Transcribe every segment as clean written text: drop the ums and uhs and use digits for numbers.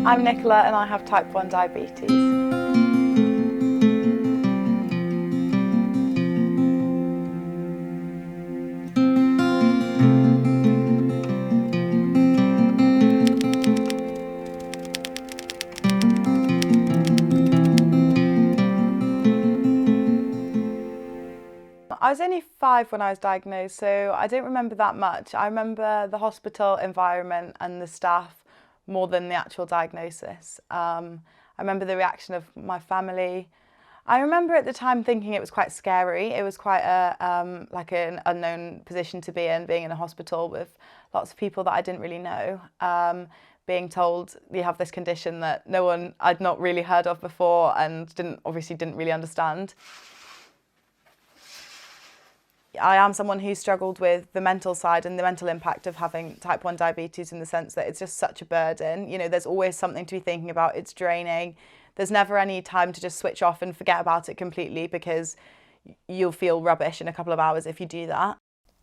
I'm Nicola and I have type 1 diabetes. I was only 5 when I was diagnosed, so I don't remember that much. I remember the hospital environment and the staff more than the actual diagnosis. I remember the reaction of my family. I remember at the time thinking it was quite scary. It was quite like an unknown position to be in, being in a hospital with lots of people that I didn't really know. Being told you have this condition that I'd not really heard of before and obviously didn't really understand. I am someone who struggled with the mental side and the mental impact of having type 1 diabetes, in the sense that it's just such a burden. You know, there's always something to be thinking about. It's draining. There's never any time to just switch off and forget about it completely, because you'll feel rubbish in a couple of hours if you do that.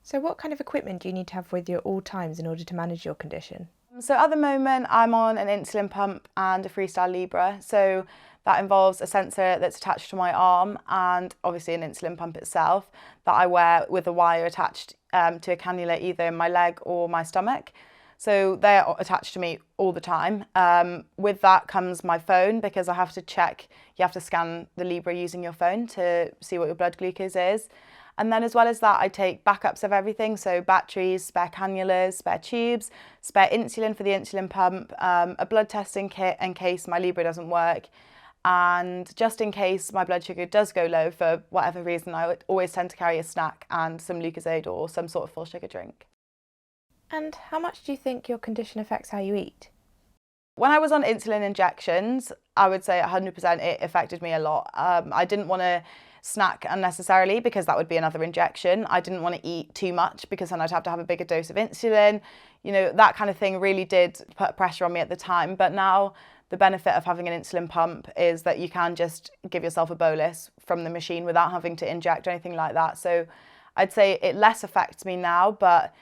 So what kind of equipment do you need to have with you at all times in order to manage your condition? So at the moment, I'm on an insulin pump and a Freestyle Libre. So that involves a sensor that's attached to my arm and obviously an insulin pump itself that I wear with a wire attached to a cannula either in my leg or my stomach. So they're attached to me all the time. With that comes my phone, because I have to check, you have to scan the Libre using your phone to see what your blood glucose is. And then as well as that, I take backups of everything. So batteries, spare cannulas, spare tubes, spare insulin for the insulin pump, a blood testing kit in case my Libre doesn't work. And just in case my blood sugar does go low for whatever reason, I would always tend to carry a snack and some Lucozade or some sort of full sugar drink. And how much do you think your condition affects how you eat? When I was on insulin injections, I would say 100% it affected me a lot. I didn't want to snack unnecessarily, because that would be another injection. I didn't want to eat too much, because then I'd have to have a bigger dose of insulin. You know, that kind of thing really did put pressure on me at the time. But now the benefit of having an insulin pump is that you can just give yourself a bolus from the machine without having to inject or anything like that. So I'd say it less affects me now, but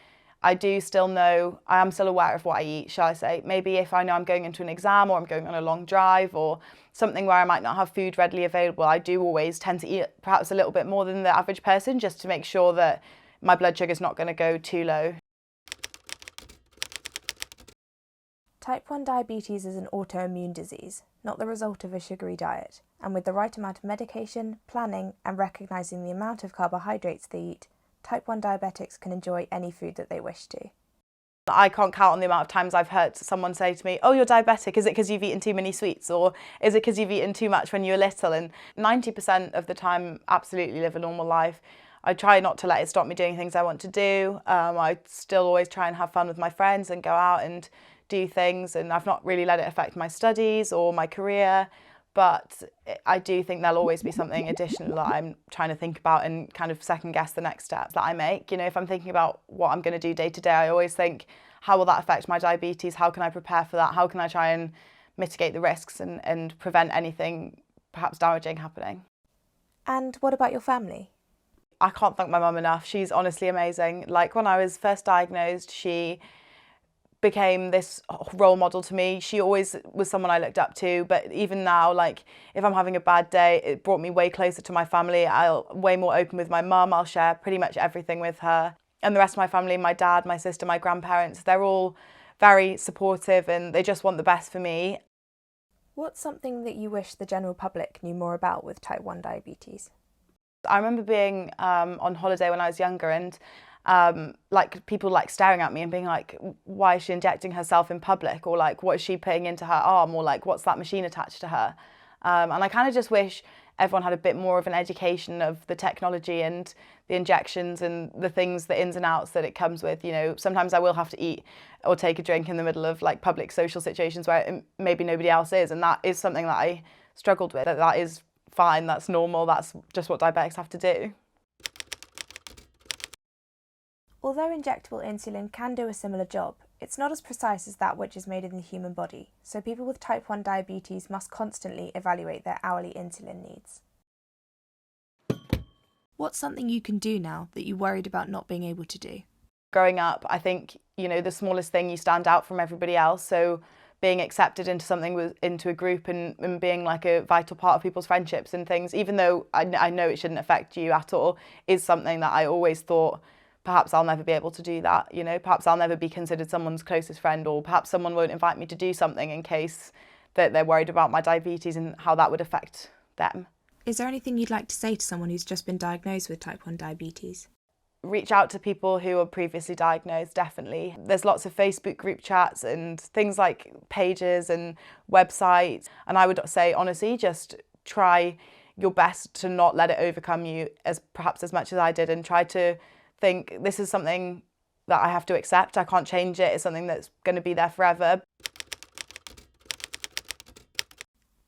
I do still know, I am still aware of what I eat, shall I say. Maybe if I know I'm going into an exam or I'm going on a long drive or something where I might not have food readily available, I do always tend to eat perhaps a little bit more than the average person, just to make sure that my blood sugar is not going to go too low. Type 1 diabetes is an autoimmune disease, not the result of a sugary diet. And with the right amount of medication, planning, and recognising the amount of carbohydrates they eat, type 1 diabetics can enjoy any food that they wish to. I can't count on the amount of times I've heard someone say to me, "Oh, you're diabetic, is it because you've eaten too many sweets? Or is it because you've eaten too much when you were little?" And 90% of the time, absolutely live a normal life. I try not to let it stop me doing things I want to do. I still always try and have fun with my friends and go out and do things, and I've not really let it affect my studies or my career. But I do think there'll always be something additional that I'm trying to think about and kind of second guess the next steps that I make. You know, if I'm thinking about what I'm going to do day to day, I always think, how will that affect my diabetes? How can I prepare for that? How can I try and mitigate the risks and prevent anything perhaps damaging happening? And what about your family? I can't thank my mum enough. She's honestly amazing. Like, when I was first diagnosed, she became this role model to me. She always was someone I looked up to, but even now, like, if I'm having a bad day, it brought me way closer to my family. I'm way more open with my mum. I'll share pretty much everything with her. And the rest of my family, my dad, my sister, my grandparents, they're all very supportive and they just want the best for me. What's something that you wish the general public knew more about with type 1 diabetes? I remember being on holiday when I was younger, and like, people like staring at me and being like, "Why is she injecting herself in public?" Or like, "What is she putting into her arm?" Or like, "What's that machine attached to her?" And I kind of just wish everyone had a bit more of an education of the technology and the injections and the things, the ins and outs that it comes with. You know, sometimes I will have to eat or take a drink in the middle of like public social situations where maybe nobody else is, and that is something that I struggled with. That is fine, that's normal, that's just what diabetics have to do. Although injectable insulin can do a similar job, it's not as precise as that which is made in the human body, so people with type 1 diabetes must constantly evaluate their hourly insulin needs. What's something you can do now that you worried about not being able to do? Growing up, I think, you know, the smallest thing, you stand out from everybody else. So being accepted into something, into a group, and being like a vital part of people's friendships and things, even though I know it shouldn't affect you at all, is something that I always thought, perhaps I'll never be able to do that, you know, perhaps I'll never be considered someone's closest friend, or perhaps someone won't invite me to do something in case that they're worried about my diabetes and how that would affect them. Is there anything you'd like to say to someone who's just been diagnosed with type 1 diabetes? Reach out to people who are previously diagnosed, definitely. There's lots of Facebook group chats and things like pages and websites. And I would say, honestly, just try your best to not let it overcome you perhaps as much as I did, and try to think, this is something that I have to accept. I can't change it. It's something that's going to be there forever.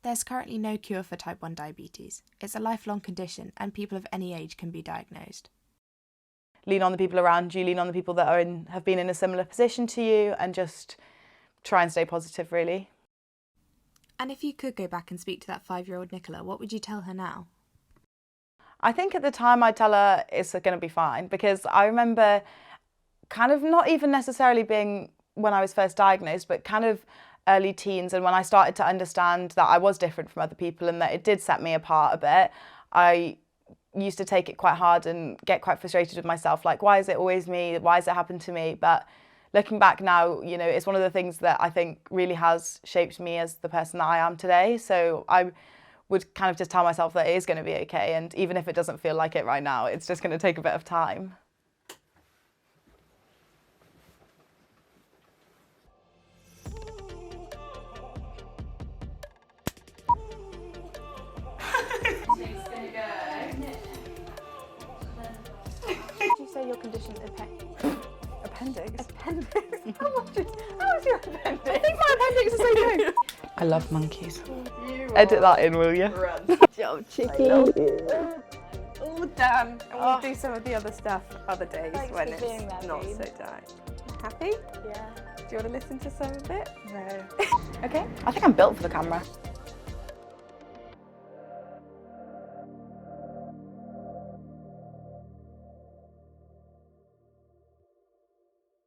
There's currently no cure for type 1 diabetes. It's a lifelong condition and people of any age can be diagnosed. Lean on the people around you, lean on the people that have been in a similar position to you, and just try and stay positive, really. And if you could go back and speak to that 5-year-old Nicola, what would you tell her now? I think at the time I'd tell her it's going to be fine, because I remember kind of not even necessarily being when I was first diagnosed, but kind of early teens, and when I started to understand that I was different from other people and that it did set me apart a bit, I used to take it quite hard and get quite frustrated with myself, like, why is it always me? Why has it happened to me? But looking back now, you know, it's one of the things that I think really has shaped me as the person that I am today. So I would kind of just tell myself that it is going to be okay, and even if it doesn't feel like it right now, it's just going to take a bit of time. Did you say your condition appendix? Appendix? How is your appendix? I think my appendix is okay. I love monkeys. Edit that in, will you? Good job, Chicky. Oh, damn. And we'll do some of the other stuff other days. Thanks when for it's being there, not babe. so dark. Happy? Yeah. Do you want to listen to some of it? No. Okay. I think I'm built for the camera.